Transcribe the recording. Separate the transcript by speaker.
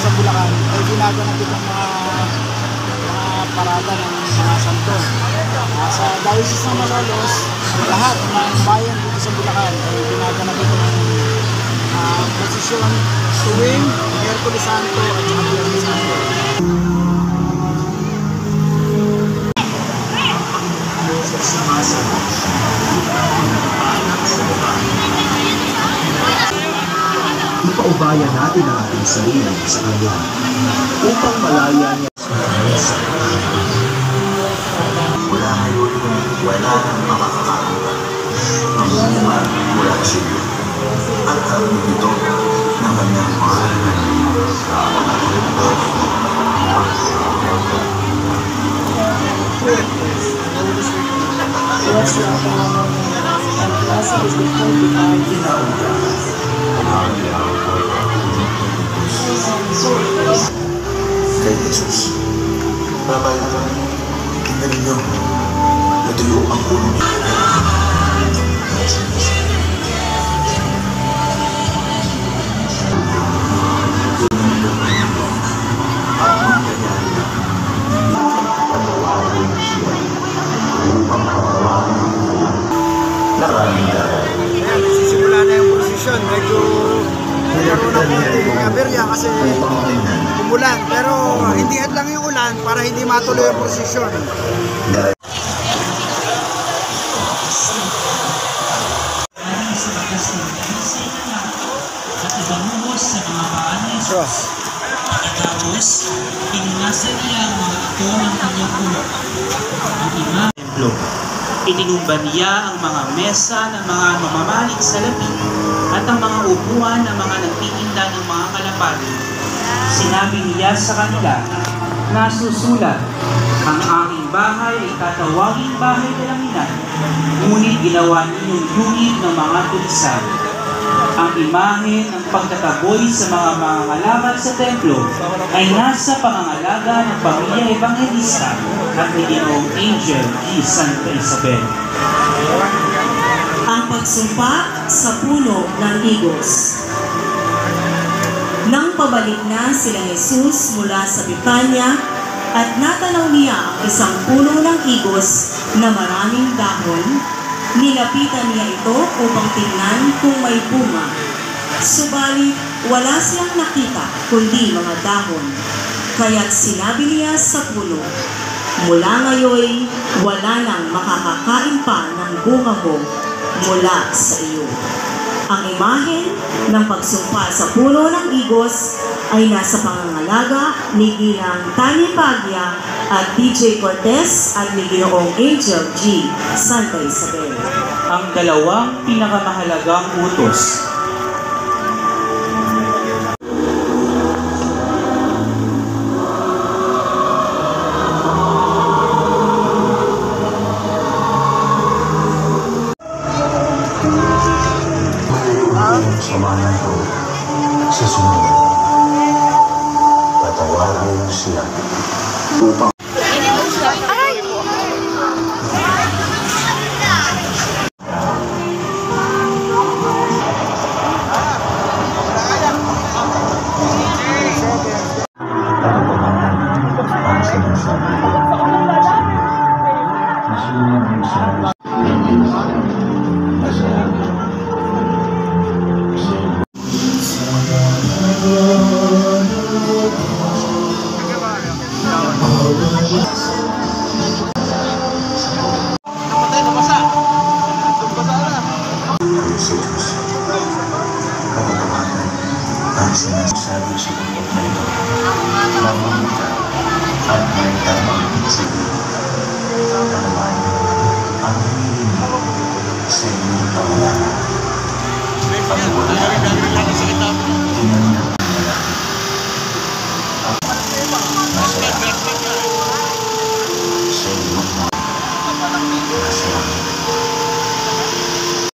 Speaker 1: sa Bulacan ay ginaganap itong mga parada ng mga santo. Sa Diocese ng Malolos, lahat ng bayan dito sa Bulacan ay ginaganap itong prosesyon tuwing Miyerkules Santo at Biyernes Santo.
Speaker 2: Ipaubayan natin ang ating sarili sa Kanya upang malaya niya. Mula ngayon, wala nang makakakaroon ang bunga mula sa iyo at ang ito ng kanyang mahal na kay Jesus. Babay, tingnan ninyo, natuyo ang ulo niya.
Speaker 1: Nagsisimula na yung prosesyon. Medyo mayroon ng konting aberya kasi umulan. Pero hindi lang yung ulan para hindi matuloy yung prosesyon.
Speaker 3: Tapos, inunasan niya ang mga ito ng kanyang ulo. Ang imang templo. Itinumba niya ang mga mesa ng mga mamamalig sa lapi at ang mga upuan ng mga nagtitinda ng mga kalapati. Sinabi niya sa kanila, nasusulat, ang aking bahay ay tatawaging bahay dalangin, ngunit ginawa ninyong yungib ng mga tulisan. Ang imahe ng pagtataboy sa mga mangangalakal sa templo ay nasa pangangalaga ng pamilya Evangelista at ni Ginoong Angel G. Santa Isabel.
Speaker 4: Ang pagsumpa sa puno ng higos. Nang pabalik na sila Jesus mula sa Betania at natanaw niya ang isang puno ng higos na maraming dahon, nilapitan niya ito upang tingnan kung may bunga. Subalit, wala siyang nakita kundi mga dahon. Kaya't sinabi niya sa puno, mula ngayon, wala nang makakakain pa ng bunga mo mula sa iyo. Ang imahe ng pagsumpa sa puno ng higos ay nasa pangangalaga ni Ginang Tani Pagya at DJ Cortez at ni Ginoong Angel G. Santa Isabel.
Speaker 3: Ang dalawang pinakamahalagang utos.
Speaker 2: Samahan ko sa sumunod. Patawarin siya upang ang sinasabi ko. Masunod sa sinasabi sa bundok na ito, lamang ka at may tamang isipin. Dalaman ang hiling mo sa inyong pangalaman. Pag wala